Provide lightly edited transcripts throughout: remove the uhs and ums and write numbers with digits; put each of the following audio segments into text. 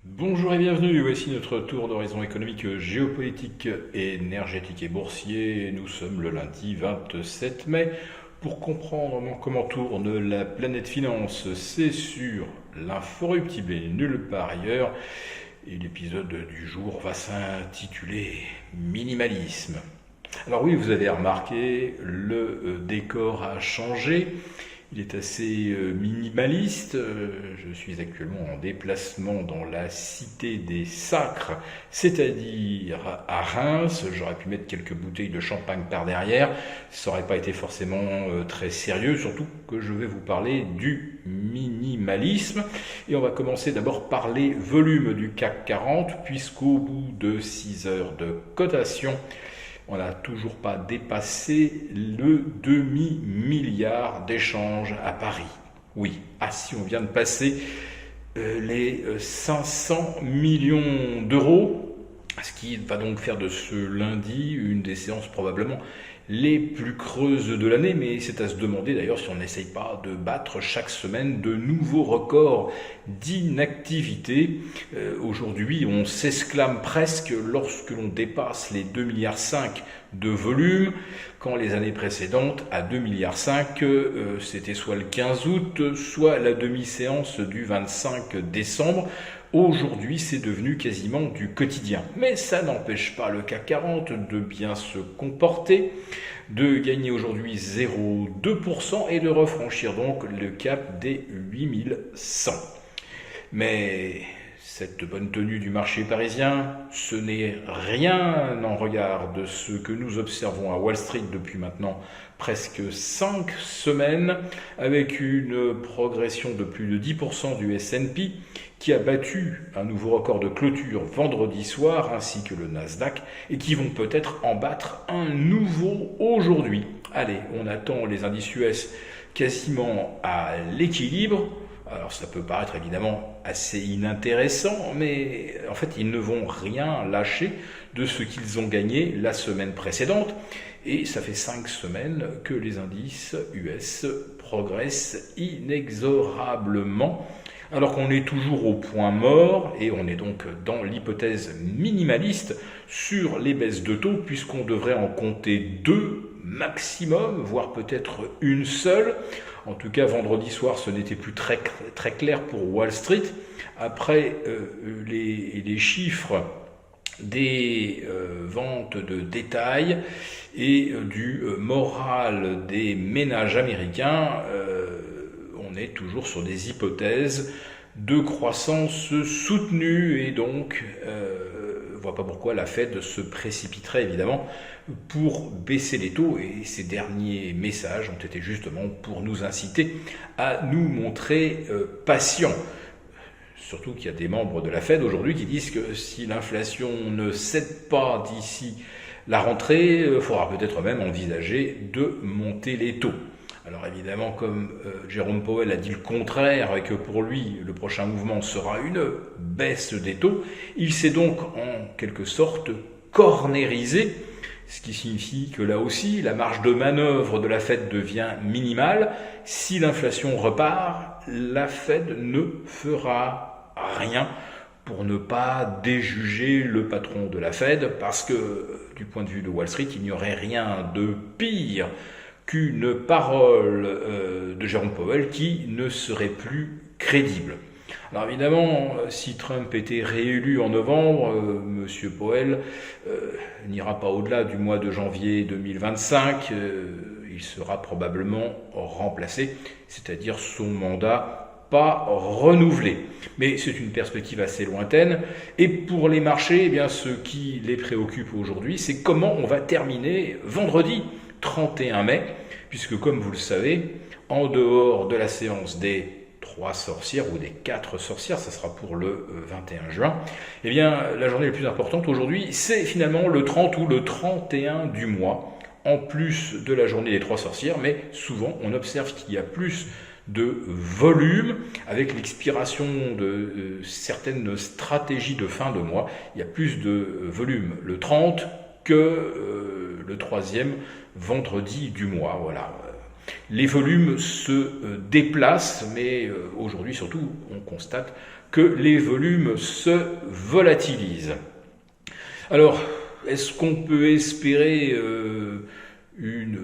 Bonjour et bienvenue, voici notre tour d'horizon économique, géopolitique, énergétique et boursier. Nous sommes le lundi 27 mai. Pour comprendre comment tourne la planète finance, c'est sur l'inforruptible et nulle part ailleurs. Et l'épisode du jour va s'intituler Minimalisme. Alors oui, vous avez remarqué, le décor a changé. Il est assez minimaliste. Je suis actuellement en déplacement dans la cité des Sacres, c'est-à-dire à Reims. J'aurais pu mettre quelques bouteilles de champagne par derrière. Ça n'aurait pas été forcément très sérieux, surtout que je vais vous parler du minimalisme. Et on va commencer d'abord par les volumes du CAC 40, puisqu'au bout de 6 heures de cotation, on n'a toujours pas dépassé le demi-milliard d'échanges à Paris. Oui, si on vient de passer les 500 millions d'euros, ce qui va donc faire de ce lundi une des séances probablement les plus creuses de l'année, mais c'est à se demander d'ailleurs si on n'essaye pas de battre chaque semaine de nouveaux records d'inactivité. Aujourd'hui, on s'exclame presque lorsque l'on dépasse les 2,5 milliards de volume, quand les années précédentes, à 2,5 milliards, c'était soit le 15 août, soit la demi-séance du 25 décembre. Aujourd'hui, c'est devenu quasiment du quotidien. Mais ça n'empêche pas le CAC 40 de bien se comporter, de gagner aujourd'hui 0,2% et de refranchir donc le cap des 8100. Mais cette bonne tenue du marché parisien, ce n'est rien en regard de ce que nous observons à Wall Street depuis maintenant presque 5 semaines, avec une progression de plus de 10% du S&P, qui a battu un nouveau record de clôture vendredi soir, ainsi que le Nasdaq, et qui vont peut-être en battre un nouveau aujourd'hui. Allez, on attend les indices US quasiment à l'équilibre. Alors ça peut paraître évidemment assez inintéressant, mais en fait ils ne vont rien lâcher de ce qu'ils ont gagné la semaine précédente. Et ça fait 5 semaines que les indices US progressent inexorablement, alors qu'on est toujours au point mort, et on est donc dans l'hypothèse minimaliste sur les baisses de taux, puisqu'on devrait en compter 2 maximum, voire peut-être une seule. En tout cas, vendredi soir, ce n'était plus très clair pour Wall Street. Après les chiffres des ventes de détail et du moral des ménages américains, on est toujours sur des hypothèses de croissance soutenue, et donc on ne voit pas pourquoi la Fed se précipiterait évidemment pour baisser les taux, et ces derniers messages ont été justement pour nous inciter à nous montrer patients. Surtout qu'il y a des membres de la Fed aujourd'hui qui disent que si l'inflation ne cède pas d'ici la rentrée, il faudra peut-être même envisager de monter les taux. Alors évidemment, comme Jérôme Powell a dit le contraire et que pour lui le prochain mouvement sera une baisse des taux, il s'est donc en quelque sorte cornérisé, ce qui signifie que là aussi la marge de manœuvre de la Fed devient minimale. Si l'inflation repart, la Fed ne fera rien pour ne pas déjuger le patron de la Fed, parce que du point de vue de Wall Street, il n'y aurait rien de pire qu'une parole de Jérôme Powell qui ne serait plus crédible. Alors évidemment, si Trump était réélu en novembre, M. Powell n'ira pas au-delà du mois de janvier 2025, il sera probablement remplacé, c'est-à-dire son mandat pas renouvelé. Mais c'est une perspective assez lointaine. Et pour les marchés, eh bien, ce qui les préoccupe aujourd'hui, c'est comment on va terminer vendredi 31 mai, puisque comme vous le savez, en dehors de la séance des 3 sorcières ou des 4 sorcières, ça sera pour le 21 juin, eh bien, la journée la plus importante aujourd'hui, c'est finalement le 30 ou le 31 du mois, en plus de la journée des 3 sorcières, mais souvent on observe qu'il y a plus de volume avec l'expiration de certaines stratégies de fin de mois. Il y a plus de volume le 30 que le troisième vendredi du mois. Voilà. Les volumes se déplacent, mais aujourd'hui surtout, on constate que les volumes se volatilisent. Alors, est-ce qu'on peut espérer une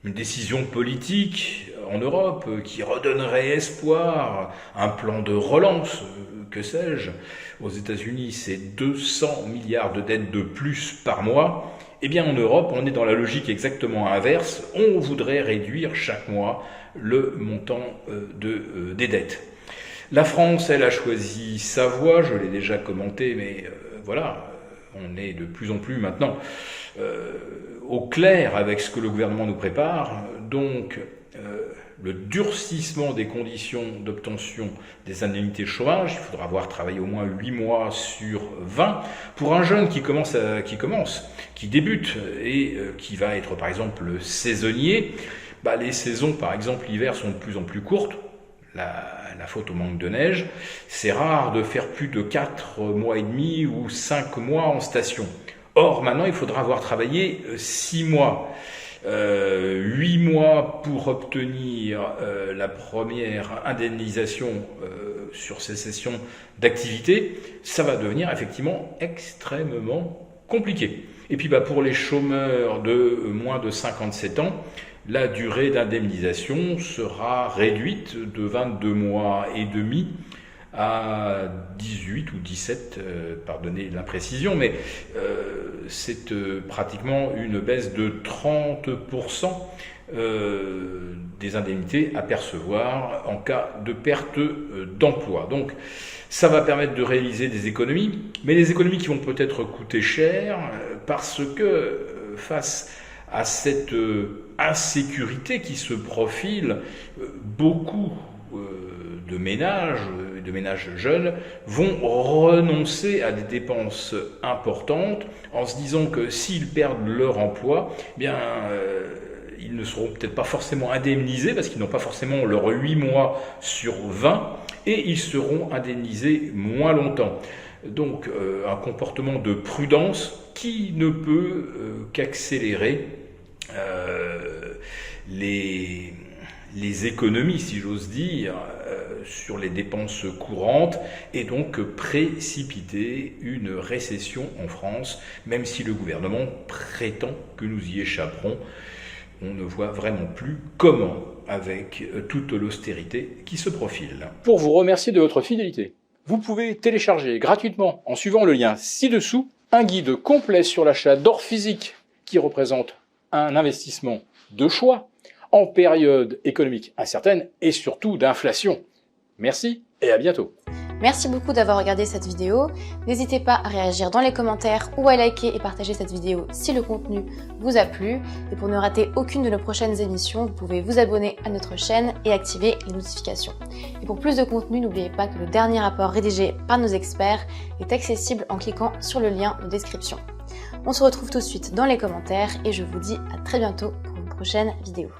décision politique en Europe qui redonnerait espoir, un plan de relance, que sais-je? Aux États-Unis, c'est 200 milliards de dettes de plus par mois. Eh bien, en Europe, on est dans la logique exactement inverse. On voudrait réduire chaque mois le montant des dettes. La France, elle a choisi sa voie, je l'ai déjà commenté, mais voilà, on est de plus en plus maintenant au clair avec ce que le gouvernement nous prépare. Donc, le durcissement des conditions d'obtention des indemnités chômage, il faudra avoir travaillé au moins 8 mois sur 20. Pour un jeune qui débute et qui va être par exemple saisonnier, les saisons par exemple l'hiver sont de plus en plus courtes, la faute au manque de neige. C'est rare de faire plus de 4 mois et demi ou 5 mois en station. Or maintenant il faudra avoir travaillé 6 mois. 8 mois pour obtenir la première indemnisation sur ces sessions d'activité, ça va devenir effectivement extrêmement compliqué. Et puis pour les chômeurs de moins de 57 ans, la durée d'indemnisation sera réduite de 22 mois et demi à 18 ou 17, pardonnez l'imprécision, mais c'est pratiquement une baisse de 30% des indemnités à percevoir en cas de perte d'emploi. Donc ça va permettre de réaliser des économies, mais des économies qui vont peut-être coûter cher parce que face à cette insécurité qui se profile, beaucoup de ménages jeunes vont renoncer à des dépenses importantes en se disant que s'ils perdent leur emploi, ils ne seront peut-être pas forcément indemnisés parce qu'ils n'ont pas forcément leurs 8 mois sur 20 et ils seront indemnisés moins longtemps. Donc un comportement de prudence qui ne peut qu'accélérer les économies, si j'ose dire, sur les dépenses courantes et donc précipiter une récession en France, même si le gouvernement prétend que nous y échapperons. On ne voit vraiment plus comment avec toute l'austérité qui se profile. Pour vous remercier de votre fidélité, vous pouvez télécharger gratuitement en suivant le lien ci-dessous un guide complet sur l'achat d'or physique qui représente un investissement de choix en période économique incertaine et surtout d'inflation. Merci et à bientôt. Merci beaucoup d'avoir regardé cette vidéo. N'hésitez pas à réagir dans les commentaires ou à liker et partager cette vidéo si le contenu vous a plu. Et pour ne rater aucune de nos prochaines émissions, vous pouvez vous abonner à notre chaîne et activer les notifications. Et pour plus de contenu, n'oubliez pas que le dernier rapport rédigé par nos experts est accessible en cliquant sur le lien de description. On se retrouve tout de suite dans les commentaires et je vous dis à très bientôt pour une prochaine vidéo.